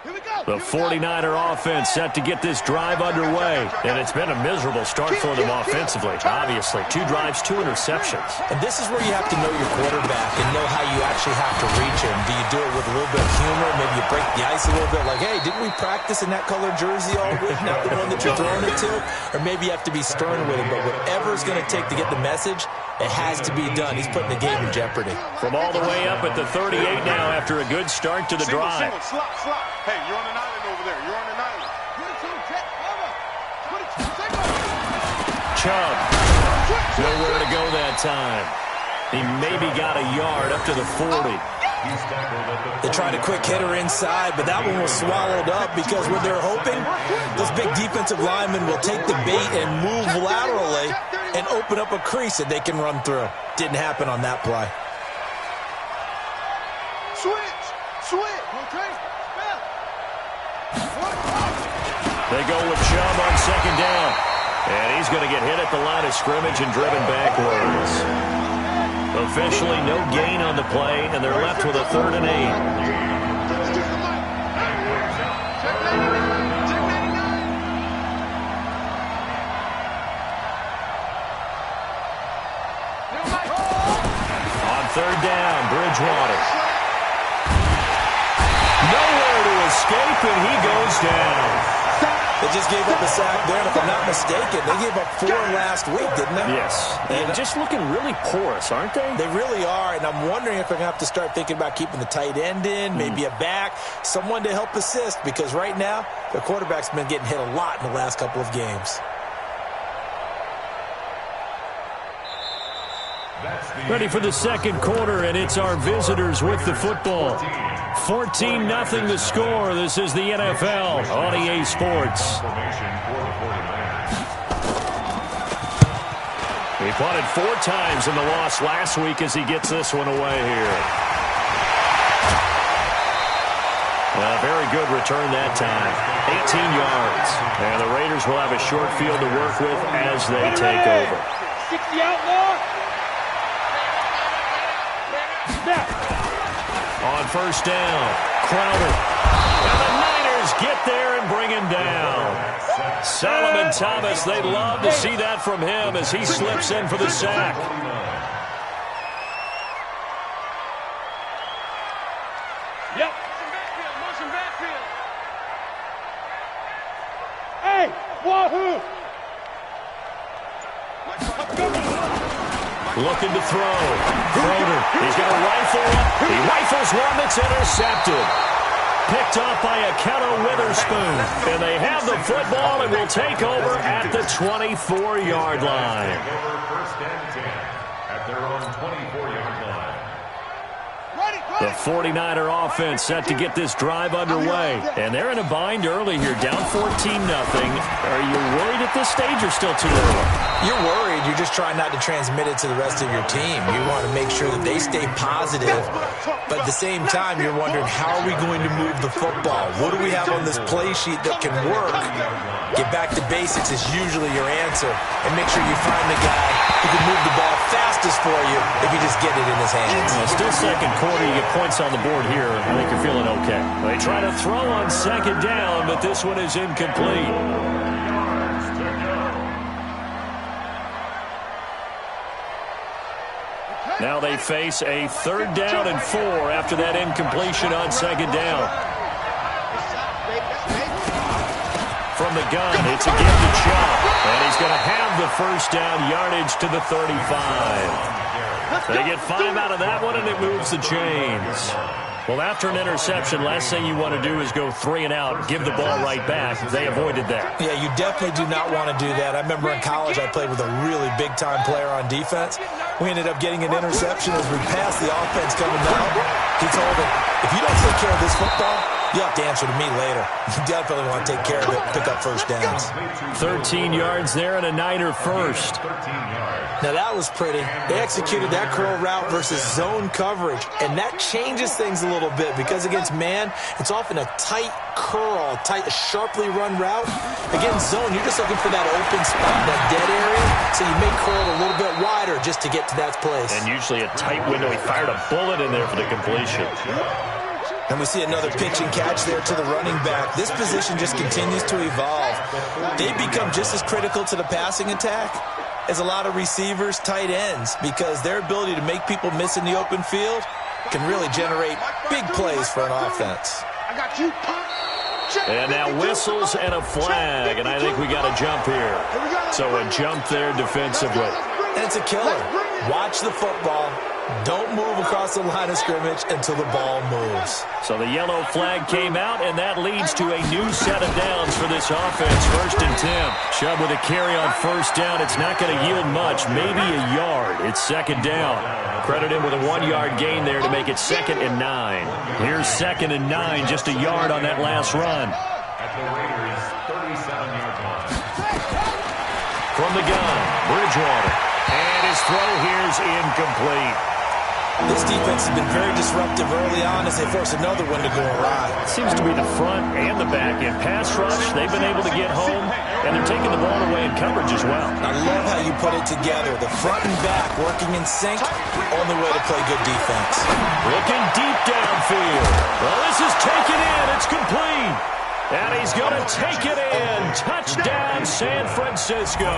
The 49er offense set to get this drive underway. And it's been a miserable start for them offensively, obviously. 2 drives, 2 interceptions. And this is where you have to know your quarterback and know how you actually have to reach him. Do you do it with a little bit of humor? Maybe you break the ice a little bit like, hey, didn't we practice in that color jersey all week, not the one that you're throwing it to? Or maybe you have to be stern with him. But whatever it's going to take to get the message, it has to be done. He's putting the game in jeopardy. From all the way up at the 38 now after a good start to the drive. Slot. Hey, you're on an island over there. You're on an island. Chubb. Nowhere to go that time. He maybe got a yard up to the 40. They tried a quick hitter inside, but that one was swallowed up because what they're hoping, those big defensive linemen will take the bait and move laterally and open up a crease that they can run through. Didn't happen on that play. Switch. Okay. They go with Chubb on second down. And he's going to get hit at the line of scrimmage and driven backwards. Officially no gain on the play, and they're left with a 3rd and 8. On 3rd down, Bridgewater. Nowhere to escape, and he goes down. They just gave up a sack there, and if I'm not mistaken, they gave up 4 last week, didn't they? Yes. And just looking really porous, aren't they? They really are, and I'm wondering if they're going to have to start thinking about keeping the tight end in, maybe a back, someone to help assist, because right now, their quarterback's been getting hit a lot in the last couple of games. Ready for the second quarter, and it's our visitors with the football. 14-0 the score. This is the NFL on EA Sports. He punted 4 times in the loss last week as he gets this one away here. A very good return that time. 18 yards. And the Raiders will have a short field to work with as they take over. 60 outlaw. On first down, Crowder. And the Niners get there and bring him down. Solomon Thomas, they'd love to see that from him as he slips in for the sack. Yep. Motion backfield. Hey, wahoo! Looking to throw. Crowder, he's going to rifle up. He rifles one that's intercepted. Picked off by Akello Witherspoon. And they have the football and will take over at the 24-yard line. First and 10 at their own 24-yard line. The 49er offense set to get this drive underway. And they're in a bind early here, down 14-0. Are you worried at this stage or still too early? You're worried. You're just trying not to transmit it to the rest of your team. You want to make sure that they stay positive. But at the same time, you're wondering, how are we going to move the football? What do we have on this play sheet that can work? Get back to basics is usually your answer. And make sure you find the guy who can move the ball fastest for you if you just get it in his hands. Still second quarter, you get points on the board here. I think you're feeling okay. They try to throw on second down, but this one is incomplete. Now they face a 3rd down and 4 after that incompletion on second down. From the gun, it's again to Chubb. And he's going to have the first down yardage to the 35. They get 5 out of that one, and it moves the chains. Well, after an interception, last thing you want to do is go 3 and out, give the ball right back. They avoided that. Yeah, you definitely do not want to do that. I remember in college I played with a really big-time player on defense. We ended up getting an interception as we passed the offense coming down. He told him, if you don't take care of this football, you have to answer to me later. You definitely want to take care of it, pick up first downs. 13 yards there and a Niner first. Now that was pretty. They executed that curl route versus zone coverage, and that changes things a little bit because against man, it's often a tight curl, tight, sharply run route. Against zone, you're just looking for that open spot, that dead area, so you may curl it a little bit wider just to get to that place. And usually a tight window. He fired a bullet in there for the completion. And we see another pitch and catch there to the running back. This position just continues to evolve. They become just as critical to the passing attack as a lot of receivers, tight ends, because their ability to make people miss in the open field can really generate big plays for an offense. I got you. And now whistles and a flag, and I think we got a jump here. So a jump there defensively. And it's a killer. Watch the football. Don't move across the line of scrimmage until the ball moves. So the yellow flag came out, and that leads to a new set of downs for this offense. 1st and 10. Chubb with a carry on 1st down. It's not going to yield much, maybe a yard. It's 2nd down. Credit him with a 1-yard gain there to make it 2nd and 9. Here's 2nd and 9, just a yard on that last run. At the Raiders, 37-yard line. From the gun, Bridgewater. And his throw here's incomplete. This defense has been very disruptive early on as they force another one to go awry. Seems to be the front and the back. In pass rush, they've been able to get home, and they're taking the ball away in coverage as well. I love how you put it together. The front and back working in sync, only way to play good defense. Looking deep downfield. Well, this is taken in. It's complete. And he's going to take it in. Touchdown, San Francisco.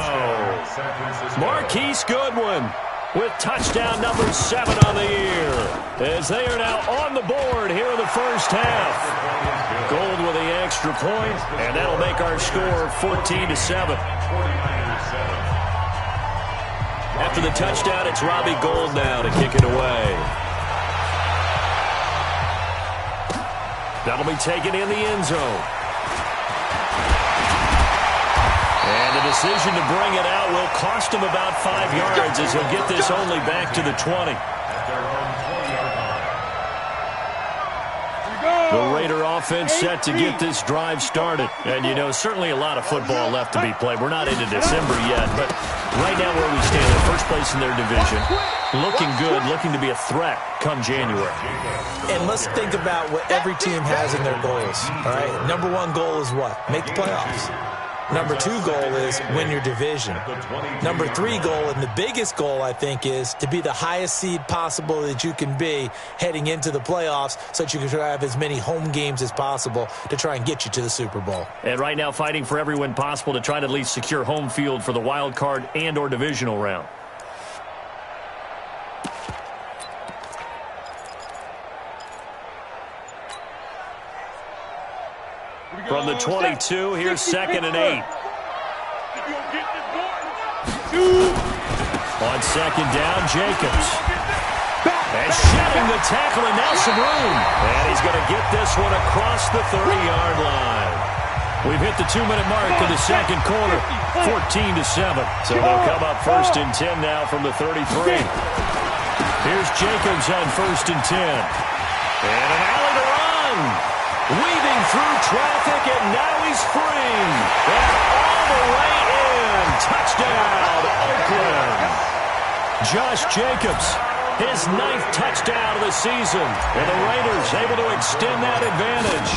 Marquise Goodwin with touchdown number 7 on the year, as they are now on the board here in the 1st half. Gold with the extra point, and that'll make our score 14-7. After the touchdown, it's Robbie Gould now to kick it away. That'll be taken in the end zone. And the decision to bring it out will cost him about 5 yards as he'll get this only back to the 20. The Raider offense set to get this drive started. And, you know, certainly a lot of football left to be played. We're not into December yet, but right now where we stand, in first place in their division, looking good, looking to be a threat come January. And let's think about what every team has in their goals, all right? Number 1 goal is what? Make the playoffs. Number 2 goal is win your division. Number 3 goal, and the biggest goal, I think, is to be the highest seed possible that you can be heading into the playoffs so that you can have as many home games as possible to try and get you to the Super Bowl. And right now fighting for every win possible to try to at least secure home field for the wild card and or divisional round. From the 22, here's 2nd and 8. On 2nd down, Jacobs. And shedding the tackle, and now some room. And he's going to get this one across the 30-yard line. We've hit the 2-minute mark of the 2nd quarter, 14-7. So they'll come up 1st and 10 now from the 33. Here's Jacobs on 1st and 10. And an alley to run. Weaving through traffic, and now he's free. And all the way in. Touchdown, Oakland. Josh Jacobs, his 9th touchdown of the season. And the Raiders able to extend that advantage.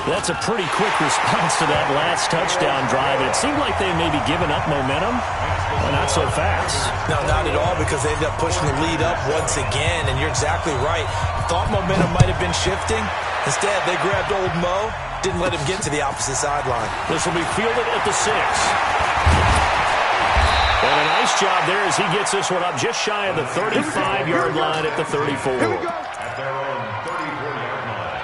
That's a pretty quick response to that last touchdown drive. It seemed like they may be giving up momentum. Well, not so fast. No, not at all, because they ended up pushing the lead up once again, and you're exactly right. Thought momentum might have been shifting. Instead, they grabbed old Mo, didn't let him get to the opposite sideline. This will be fielded at the 6. And a nice job there as he gets this one up just shy of the 35-yard line at the 34. At their own 34-yard line.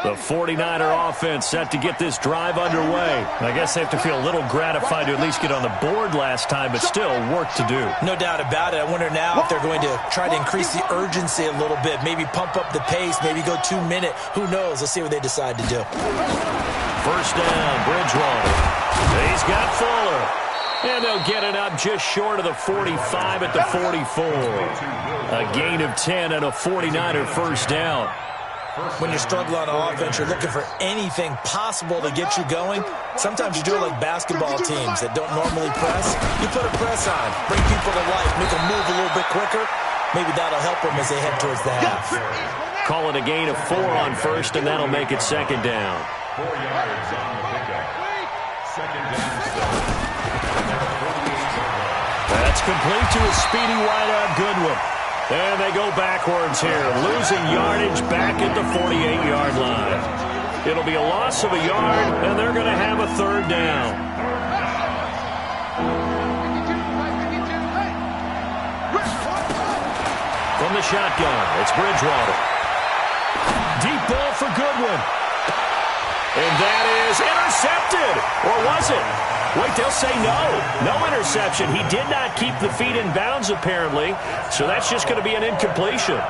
The 49er offense set to get this drive underway. I guess they have to feel a little gratified to at least get on the board last time, but still work to do. No doubt about it. I wonder now if they're going to try to increase the urgency a little bit, maybe pump up the pace, maybe go 2-minute. Who knows? Let's see what they decide to do. 1st down, Bridgewater. He's got Fuller. And they'll get it up just short of the 45 at the 44. A gain of 10 and a 49er 1st down. When you're struggling on offense, you're looking for anything possible to get you going. Sometimes you do it like basketball teams that don't normally press. You put a press on, bring people to life, make them move a little bit quicker. Maybe that'll help them as they head towards the half. Call it a gain of 4 on first, and that'll make it second down. 4 yards on the pickup. Second down, 7. That's complete to a speedy wideout Goodwin. And they go backwards here, losing yardage back at the 48-yard line. It'll be a loss of a yard, and they're going to have a third down. From the shotgun, it's Bridgewater. Deep ball for Goodwin. And that is intercepted. Or was it? Wait, they'll say no. No interception. He did not keep the feet in bounds, apparently. So that's just going to be an incompletion.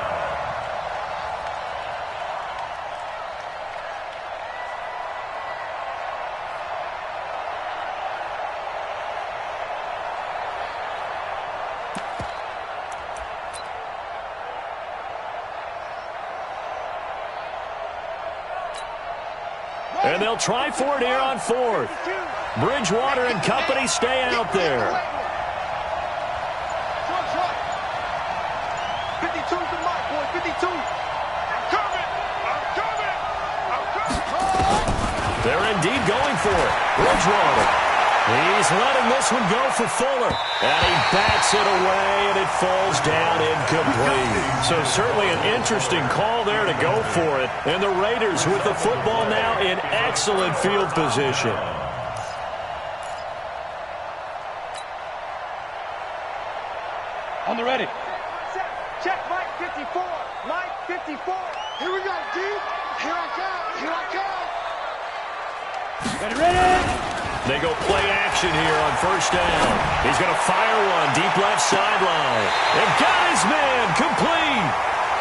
And they'll try for it here on fourth. Bridgewater and company stay out there. 52's the mark, boy. 52. I'm coming. They're indeed going for it. Bridgewater. He's letting this one go for Fuller. And he bats it away, and it falls down incomplete. So certainly an interesting call there to go for it. And the Raiders with the football now in excellent field position. On the ready. Check Mike 54. Mike 54. Here we go, D. Here I come. Ready, ready. They go play action here on first down. He's going to fire one deep left sideline. And got his man complete.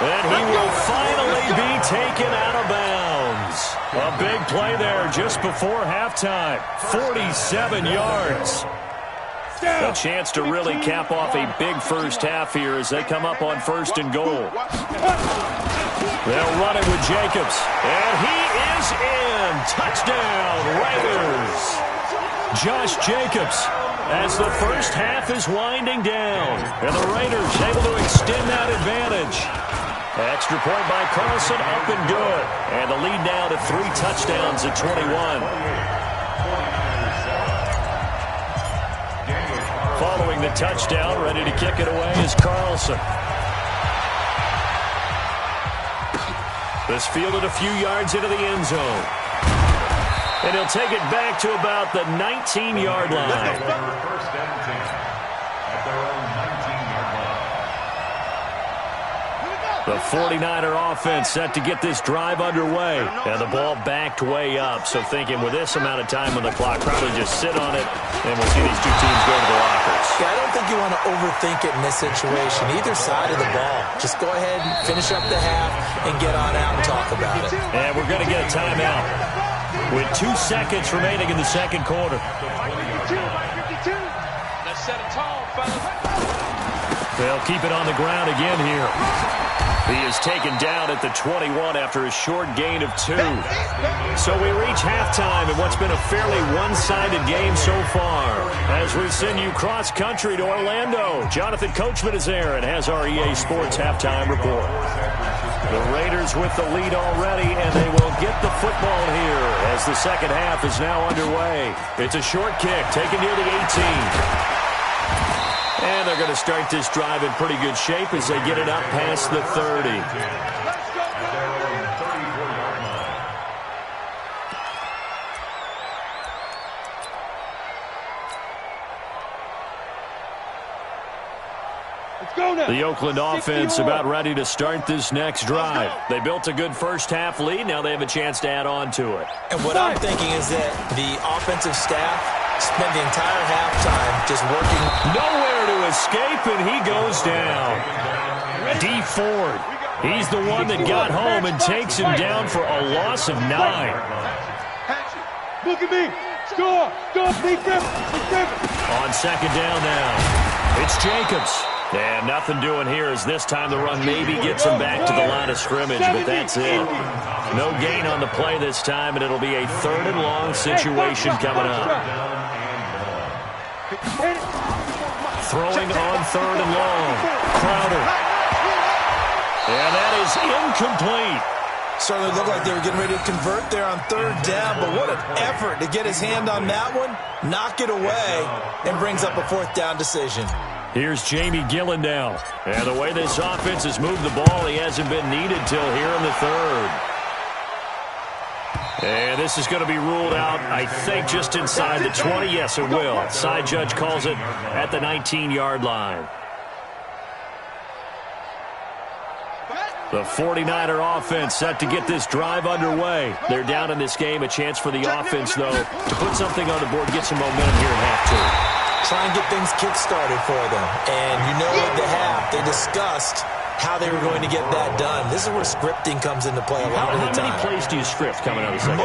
And he will finally be taken out of bounds. A big play there just before halftime. 47 yards. A chance to really cap off a big first half here as they come up on first and goal. They'll run it with Jacobs. And he is in. Touchdown, Raiders. Josh Jacobs as the first half is winding down. And the Raiders able to extend that advantage. Extra point by Carlson, up and good. And the lead now to 3 touchdowns at 21. Following the touchdown, ready to kick it away is Carlson. This fielded a few yards into the end zone. And he'll take it back to about the 19-yard line. First and 10 at their own 19-yard line. The 49er offense set to get this drive underway. And the ball backed way up. So thinking with this amount of time on the clock, probably just sit on it, and we'll see these two teams go to the lockers. Yeah, I don't think you want to overthink it in this situation, either side of the ball. Just go ahead and finish up the half and get on out and talk about it. And we're going to get a timeout with 2 seconds remaining in the second quarter. 52. Let's set it tall, fellas. They'll keep it on the ground again here. He is taken down at the 21 after a short gain of 2. So we reach halftime in what's been a fairly one-sided game so far. As we send you cross-country to Orlando, Jonathan Coachman is there and has our EA Sports halftime report. The Raiders with the lead already, and they will get the football here as the second half is now underway. It's a short kick taken near the 18. And they're going to start this drive in pretty good shape as they get it up past the 30. The Oakland offense about ready to start this next drive. They built a good first half lead. Now they have a chance to add on to it. And what I'm thinking is that the offensive staff spent the entire halftime just working. Nowhere to escape, and he goes down. D. Ford. He's the one that got home and takes him down for a loss of 9. Look at me. Score. Score. Big Griffin. On second down now. It's Jacobs. And nothing doing here as this time the run maybe gets him back to the line of scrimmage, but that's it. No gain on the play this time, and it'll be a 3rd and long situation coming up. Throwing on 3rd and long. Crowder. And that is incomplete. Certainly looked like they were getting ready to convert there on third down, but what an effort to get his hand on that one, knock it away, and brings up a fourth down decision. Here's Jamie Gillen now. And the way this offense has moved the ball, he hasn't been needed till here in the third. And this is going to be ruled out, I think, just inside the 20. Yes, it will. Side judge calls it at the 19-yard line. The 49er offense set to get this drive underway. They're down in this game. A chance for the offense, though, to put something on the board, get some momentum here at half 2. Try and get things kick-started for them. And you know at the half, they discussed how they were going to get that done. This is where scripting comes into play a lot of the time. How many plays do you script coming out of the second?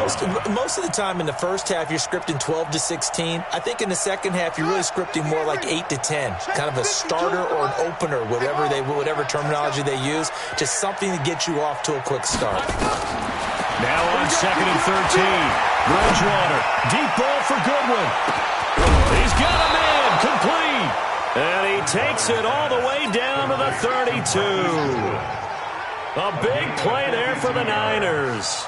Most of the time in the first half, you're scripting 12 to 16. I think in the second half, you're really scripting more like 8 to 10. Kind of a starter or an opener, whatever terminology they use. Just something to get you off to a quick start. Now on 2nd and 13. Bridgewater. Deep ball for Goodwin. He's got a man. Complete. And he takes it all the way down to the 32. A big play there for the Niners.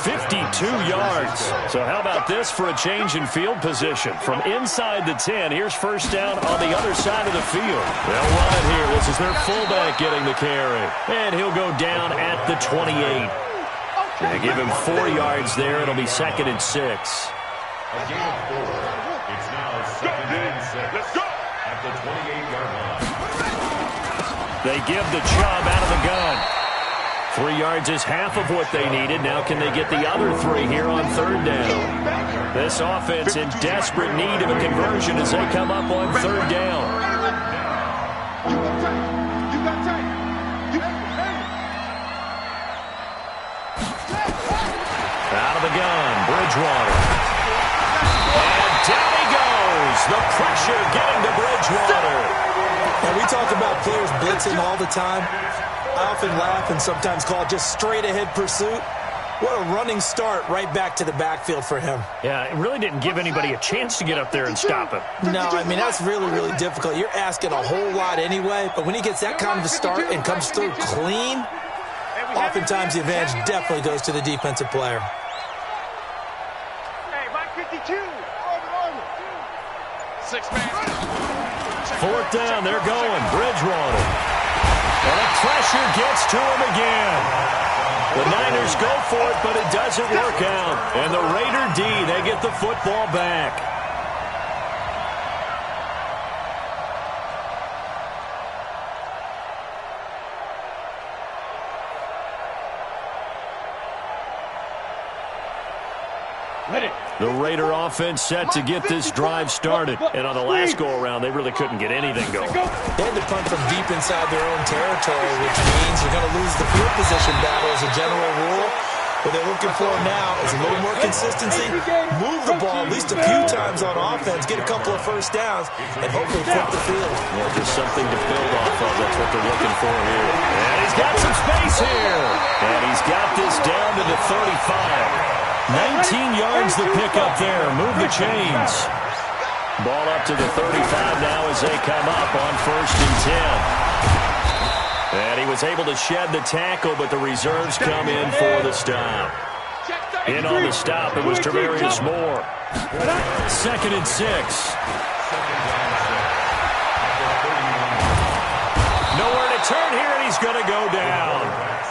52 yards. So how about this for a change in field position? From inside the 10, here's first down on the other side of the field. They'll run it here. This is their fullback getting the carry. And he'll go down at the 28. They give him 4 yards there. It'll be 2nd and 6. A gain of 4. It's now 2nd and 6. Let's go. At the 28-yard line. They give the Chubb out of the gun. 3 yards is half of what they needed. Now can they get the other 3 here on third down? This offense in desperate need of a conversion as they come up on third down. Out of the gun, Bridgewater. And down he goes. The pressure getting to Bridgewater. And we talk about players blitzing all the time. I often laugh and sometimes call it just straight-ahead pursuit. What a running start right back to the backfield for him. Yeah, it really didn't give anybody a chance to get up there and stop him. No, I mean, that's really, really difficult. You're asking a whole lot anyway, but when he gets that kind of a start and comes through clean, oftentimes the advantage definitely goes to the defensive player. Hey, Mike 52. Fourth down, they're going. Bridgewater. And the pressure gets to him again. The Niners go for it, but it doesn't work out. And the Raider D, they get the football back. The Raider offense set to get this drive started. And on the last go-around, they really couldn't get anything going. They had to punt from deep inside their own territory, which means you're going to lose the field position battle as a general rule. What they're looking for now is a little more consistency, move the ball at least a few times on offense, get a couple of first downs, and hopefully flip the field. Yeah, just something to build off of. That's what they're looking for here. And he's got some space here. And he's got this down to the 35. 19 yards to pick up there. Move the chains. Ball up to the 35 now as they come up on 1st and 10. And he was able to shed the tackle, but the reserves come in for the stop. In on the stop, it was Tavarius Moore. 2nd and 6. Nowhere to turn here, and he's going to go down.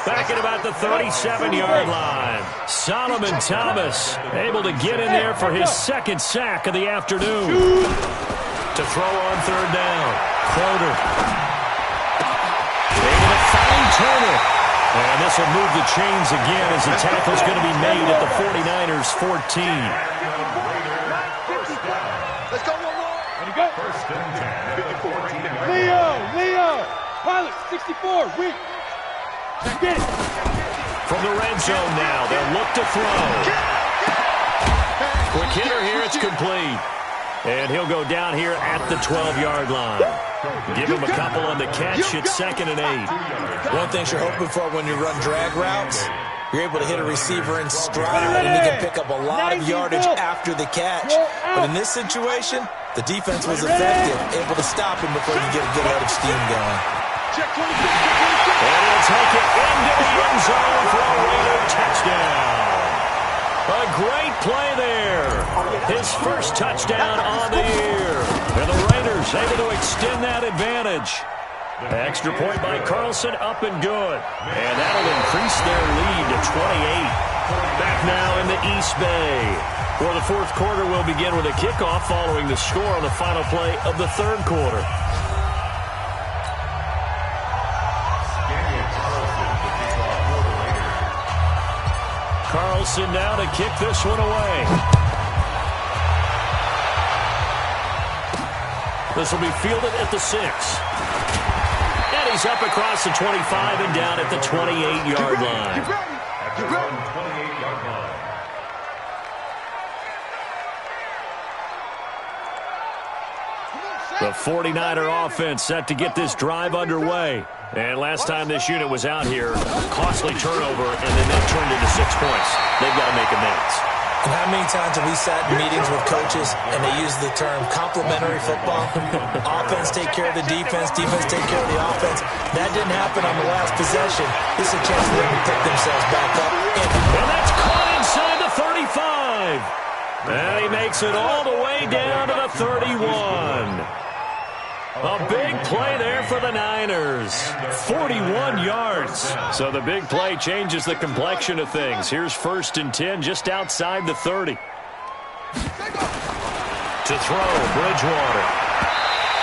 Back at about the 37-yard line. Solomon Thomas able to get in there for his 2nd sack of the afternoon. To throw on third down. Crowder. Able to find Turner. And this will move the chains again as the tackle's going to be made at the 49ers 14. Let's go one more. Ready, go. 1st and 10. Leo. Pilot, 64. Weak. Get it. From the red zone now, they'll look to throw. Quick hitter here, it's complete. And he'll go down here at the 12-yard line. Give him a couple on the catch. It's 2nd and 8. One thing you're hoping for when you run drag routes, you're able to hit a receiver in stride, and he can pick up a lot of yardage after the catch. But in this situation, the defense was effective, able to stop him before he could get a good head of steam going. Check 26. And he'll take it into the end zone for a Raider touchdown. A great play there. His first touchdown on the year. And the Raiders able to extend that advantage. Extra point by Carlson, up and good. And that'll increase their lead to 28. Back now in the East Bay. For the fourth quarter, we'll begin with a kickoff following the score on the final play of the third quarter. Carlson now to kick this one away. This will be fielded at the 6. And he's up across the 25 and down at the 28-yard line. At their own 28-yard line. The 49er offense set to get this drive underway. And last time this unit was out here, costly turnover, and then that turned into 6 points. They've got to make amends. And how many times have we sat in meetings with coaches and they use the term complementary football? Offense take care of the defense, defense take care of the offense. That didn't happen on the last possession. This is a chance for them to pick themselves back up. And that's caught inside the 35. And he makes it all the way down to the 31. A big play there for the Niners. 41 yards. So the big play changes the complexion of things. Here's 1st and 10 just outside the 30. To throw, Bridgewater.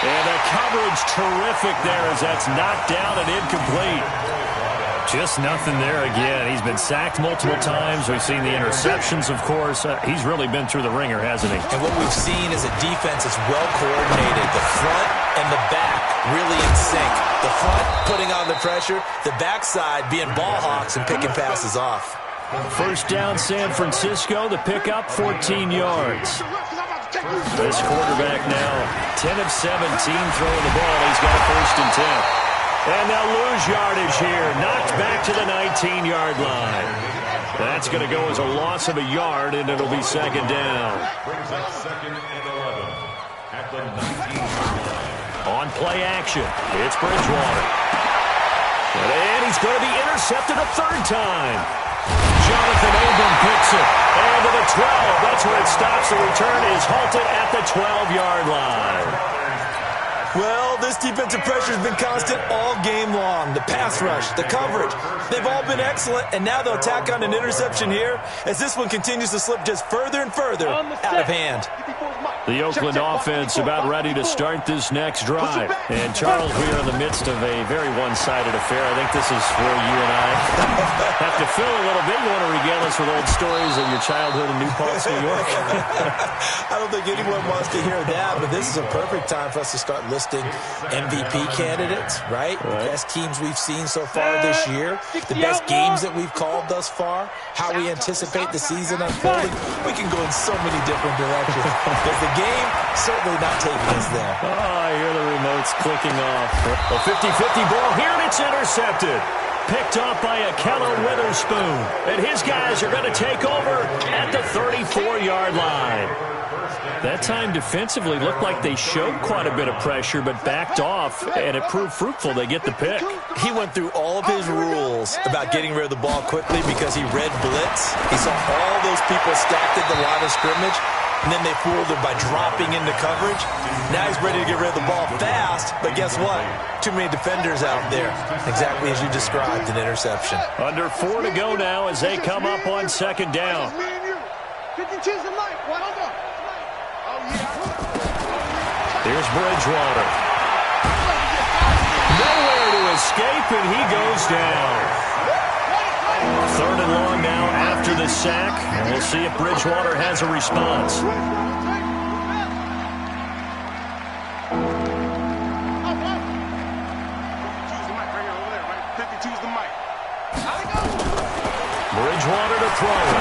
And the coverage terrific there as that's knocked down and incomplete. Just nothing there again. He's been sacked multiple times. We've seen the interceptions, of course. He's really been through the ringer, hasn't he? And what we've seen is a defense that's well coordinated. The front and the back really in sync. The front putting on the pressure, the backside being ball hawks and picking passes off. First down, San Francisco. The pickup, 14 yards. This quarterback now, 10 of 17 throwing the ball. He's got a 1st and 10. And they'll lose yardage here. Knocked back to the 19-yard line. That's going to go as a loss of a yard, and it'll be 2nd down. Brings up 2nd and 11 at the 19-yard line. On play action, it's Bridgewater. And he's going to be intercepted a 3rd time. Jonathan Abram picks it. And to the 12. That's where it stops. The return is halted at the 12-yard line. Well, this defensive pressure has been constant all game long. The pass rush, the coverage, they've all been excellent, and now they'll tack on an interception here as this one continues to slip just further and further out of hand. The Oakland offense about ready to start this next drive. And, Charles, we are in the midst of a very one-sided affair. I think this is where you and I have to fill a little bit. You want to regale us with old stories of your childhood in New Paltz, New York? I don't think anyone wants to hear that, but this is a perfect time for us to start listing MVP candidates, right? The best teams we've seen so far this year, the best games that we've called thus far, how we anticipate the season unfolding. We can go in so many different directions. But the game certainly not taking us there. Oh, I hear the remotes clicking off. A 50-50 ball here, and it's intercepted. Picked off by Akello Witherspoon. And his guys are going to take over at the 34-yard line. That time defensively looked like they showed quite a bit of pressure, but backed off, and it proved fruitful. They get the pick. He went through all of his rules about getting rid of the ball quickly because he read blitz. He saw all those people stacked at the line of scrimmage, and then they fooled him by dropping into coverage. Now he's ready to get rid of the ball fast, but guess what? Too many defenders out there. Exactly as you described, an interception. Under 4 to go now as they come up on 2nd down. Here's Bridgewater. Nowhere to escape, and he goes down. 3rd and long now after the sack, and we'll see if Bridgewater has a response. Bridgewater to throw it.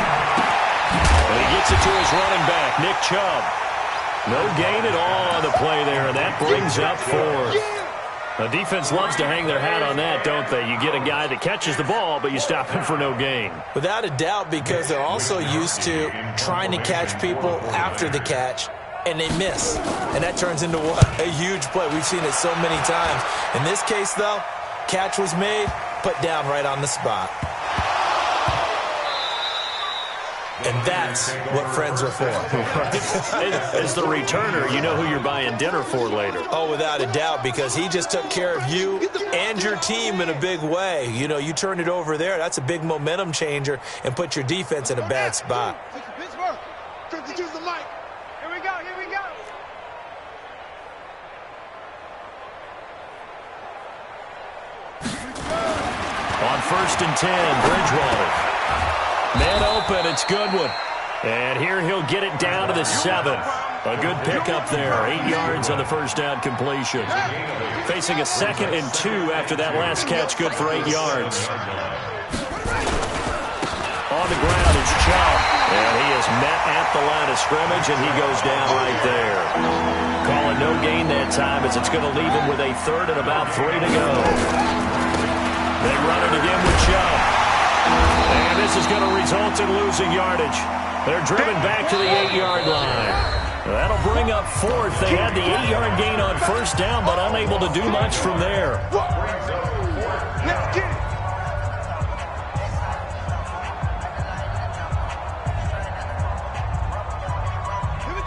And he gets it to his running back, Nick Chubb. No gain at all on the play there, and that brings up 4th. The defense loves to hang their hat on that, don't they? You get a guy that catches the ball, but you stop him for no gain. Without a doubt, because they're also used to trying to catch people after the catch, and they miss. And that turns into a huge play. We've seen it so many times. In this case, though, catch was made, put down right on the spot. And that's what friends are for. As the returner, you know who you're buying dinner for later. Oh, without a doubt, because he just took care of you and your team in a big way. You know, you turn it over there, that's a big momentum changer and put your defense in a bad spot. Here we go, here we go. On 1st and 10, Bridgewater. Man open, it's Goodwin. And here he'll get it down to the 7. A good pickup there, 8 yards on the first down completion. Facing a 2nd and 2 after that last catch, good for 8 yards. On the ground, it's Chubb. And he is met at the line of scrimmage, and he goes down right there. Calling no gain that time as it's going to leave him with a 3rd and about 3 to go. They run it again with Chubb. And this is going to result in losing yardage. They're driven back to the 8-yard line. That'll bring up 4th. They had the 8-yard gain on 1st down, but unable to do much from there. Let's get it.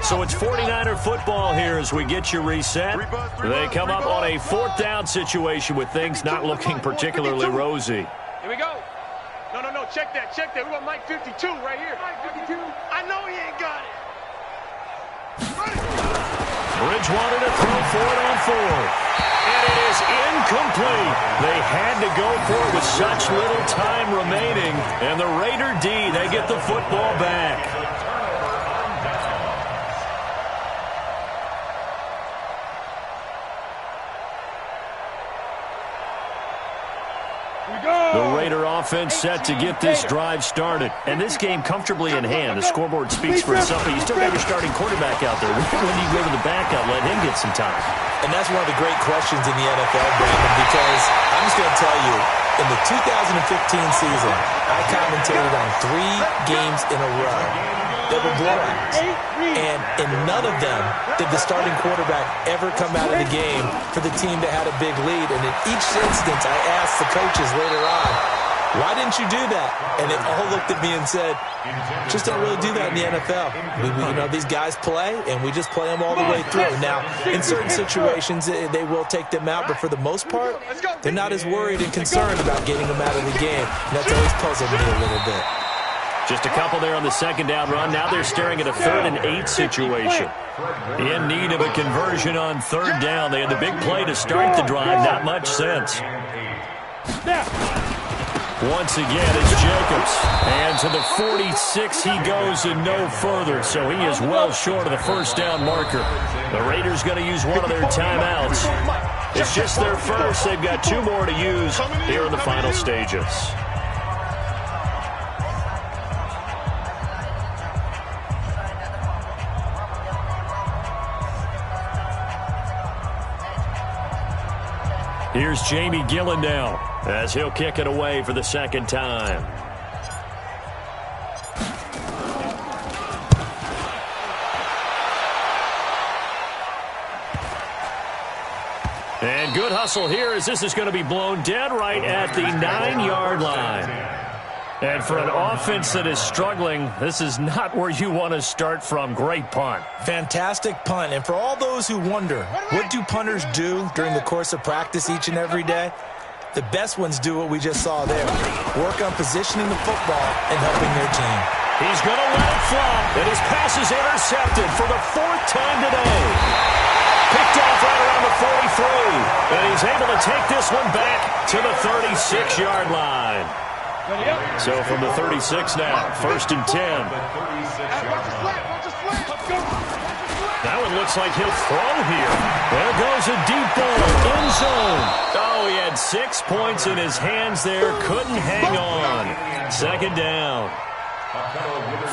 So it's 49er football here as we get you reset. They come up on a 4th down situation with things not looking particularly rosy. Here we go. No, check that. We want Mike 52 right here. Mike 52. I know he ain't got it. Bridgewater to throw for it on 4th. And it is incomplete. They had to go for it with such little time remaining. And the Raider D, they get the football back. The Raider offense set to get this drive started. And this game comfortably in hand. The scoreboard speaks for itself, but you still got your starting quarterback out there. When do you go to the backup, let him get some time? And that's one of the great questions in the NFL, Brandon, because I'm just going to tell you, in the 2015 season, I commentated on 3 games in a row that were blowouts. And in none of them did the starting quarterback ever come out of the game for the team that had a big lead. And in each instance, I asked the coaches later on, why didn't you do that? And they all looked at me and said, just don't really do that in the NFL. You know, these guys play, and we just play them all the way through. Now, in certain situations, they will take them out, but for the most part, they're not as worried and concerned about getting them out of the game. And that's always puzzled me a little bit. Just a couple there on the 2nd down run. Now they're staring at a 3rd and 8 situation. In need of a conversion on 3rd down. They had the big play to start the drive. Not much sense. Once again, it's Jacobs. And to the 46 he goes and no further. So he is well short of the 1st down marker. The Raiders going to use one of their timeouts. It's just their first. They've got 2 more to use here in the final stages. Here's Jamie Gillen now as he'll kick it away for the 2nd time. And good hustle here as this is going to be blown dead right at the 9-yard line. And for an offense that is struggling, this is not where you want to start from. Great punt. Fantastic punt. And for all those who wonder, what do punters do during the course of practice each and every day? The best ones do what we just saw there. Work on positioning the football and helping their team. He's going to let it fly. And his pass is intercepted for the 4th time today. Picked off right around the 43. And he's able to take this one back to the 36-yard line. So from the 36 now, 1st and 10. Now it looks like he'll throw here. There goes a deep ball, end zone. Oh, he had 6 points in his hands there, couldn't hang on. 2nd down.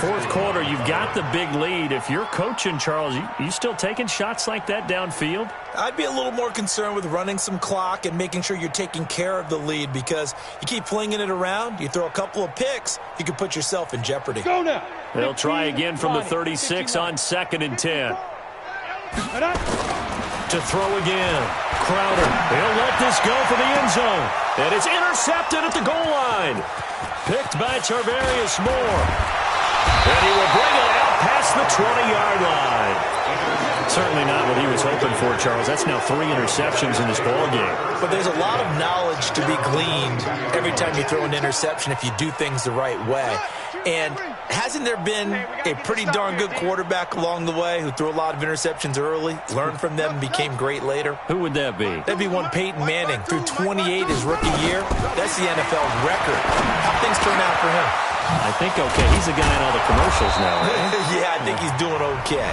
4th quarter, you've got the big lead. If you're coaching, Charles, you still taking shots like that downfield? I'd be a little more concerned with running some clock and making sure you're taking care of the lead, because you keep flinging it around, you throw a couple of picks, you can put yourself in jeopardy. Go now. They'll try again from the 36 on 2nd and 10. to throw again. Crowder, he'll let this go for the end zone. And it's intercepted at the goal line. Picked by Tarvarius Moore. And he will bring it out past the 20-yard line. Certainly not what he was hoping for, Charles. That's now 3 interceptions in this ballgame. But there's a lot of knowledge to be gleaned every time you throw an interception if you do things the right way. And hasn't there been a pretty darn good quarterback along the way who threw a lot of interceptions early, learned from them, and became great later? Who would that be? That'd be one Peyton Manning. Threw 28 his rookie year. That's the NFL record. How things turn out for him? I think okay. He's a guy in all the commercials now, right? Yeah, I think he's doing okay.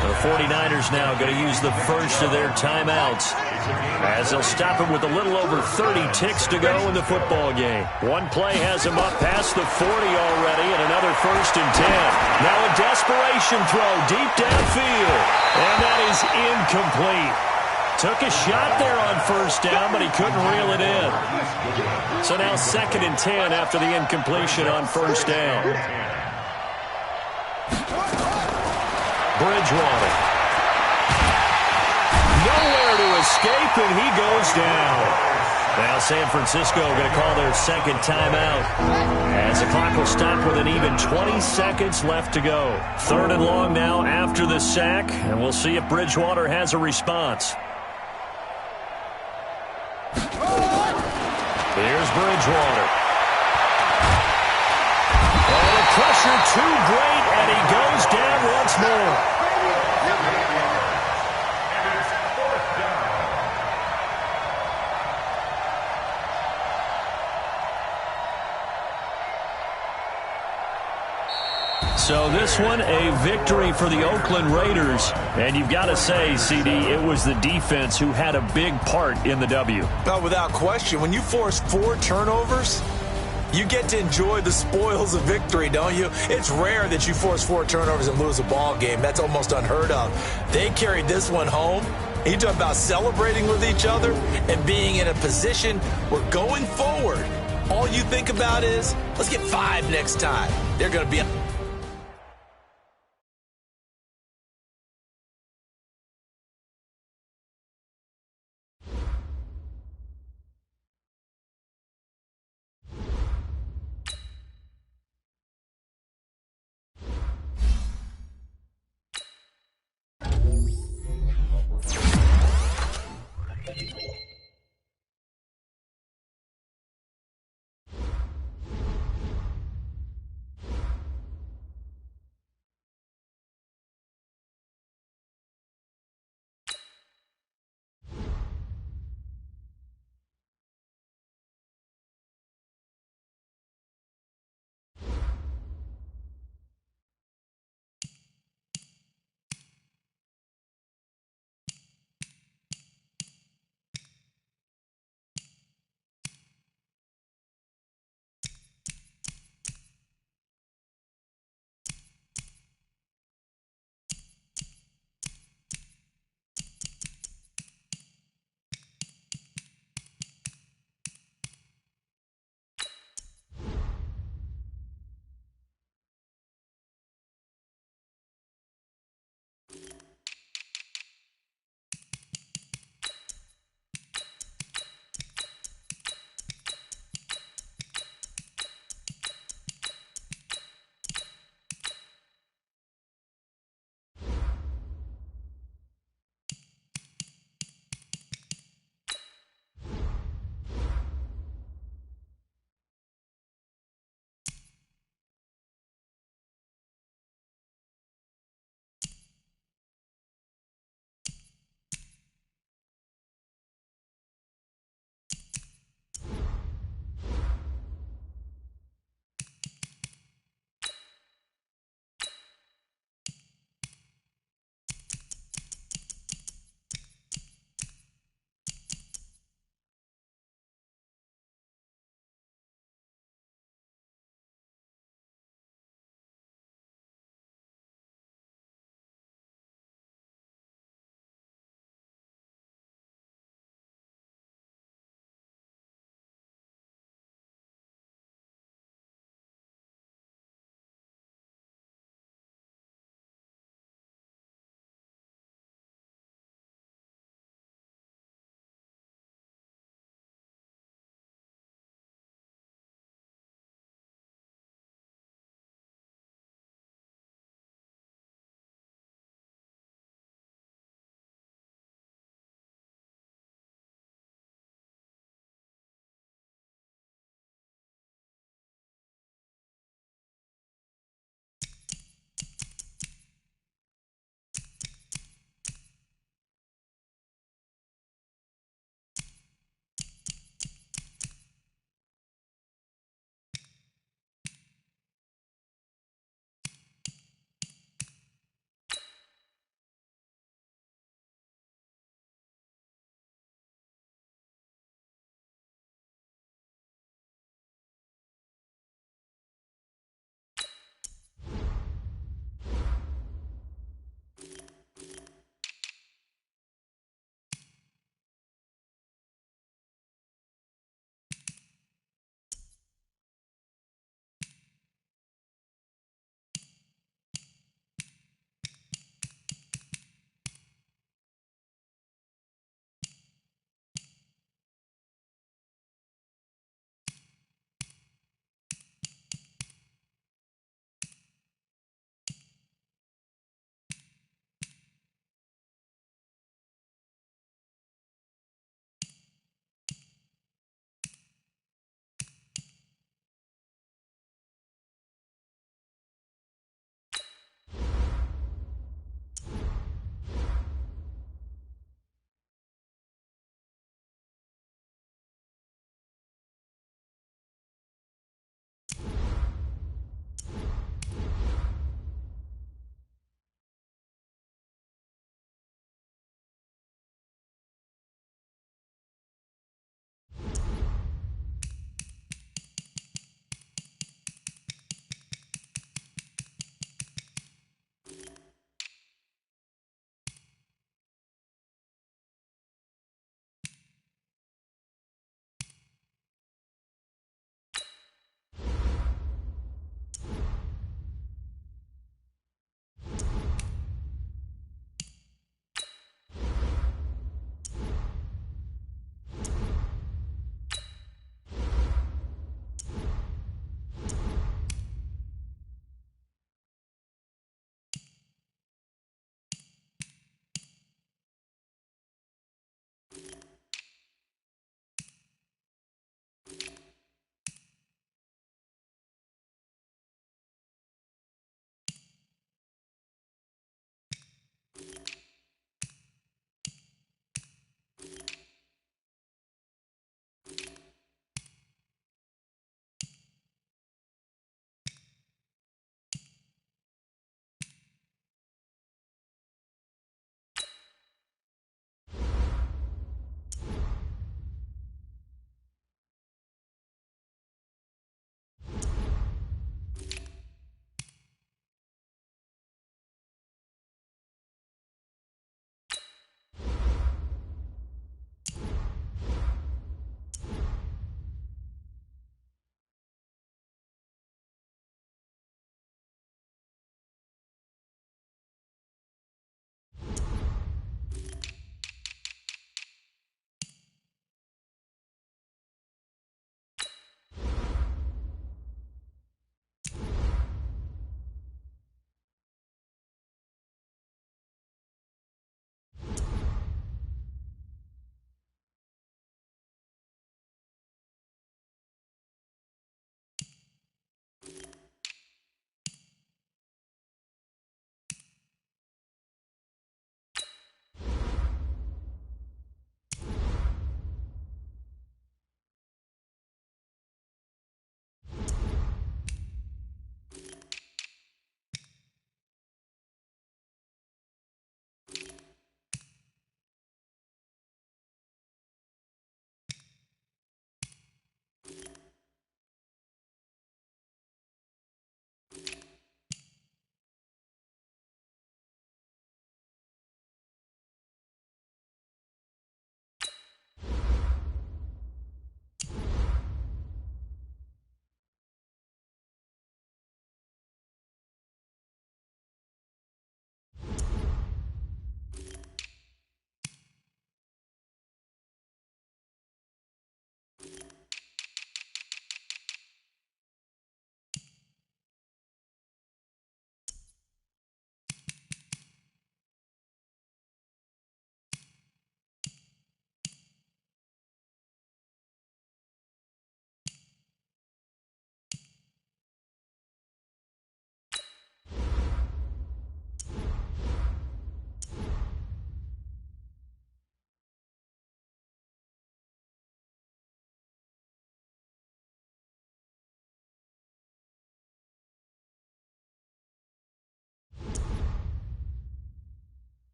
The 49ers now going to use the first of their timeouts as they'll stop him with a little over 30 ticks to go in the football game. One play has him up past the 40 already, and another 1st and 10. Now a desperation throw deep downfield, and that is incomplete. Took a shot there on 1st down, but he couldn't reel it in. So now 2nd and 10 after the incompletion on 1st down. Bridgewater. Nowhere to escape, and he goes down. Now San Francisco going to call their 2nd timeout as the clock will stop with an even 20 seconds left to go. 3rd and long now after the sack, and we'll see if Bridgewater has a response. Here's Bridgewater. And the pressure too great, and he goes down once more. So this one, a victory for the Oakland Raiders. And you've got to say, CD, it was the defense who had a big part in the W. Well, without question, when you force 4 turnovers, you get to enjoy the spoils of victory, don't you? It's rare that you force 4 turnovers and lose a ball game. That's almost unheard of. They carried this one home. You talk about celebrating with each other and being in a position where going forward, all you think about is, let's get 5 next time. They're going to be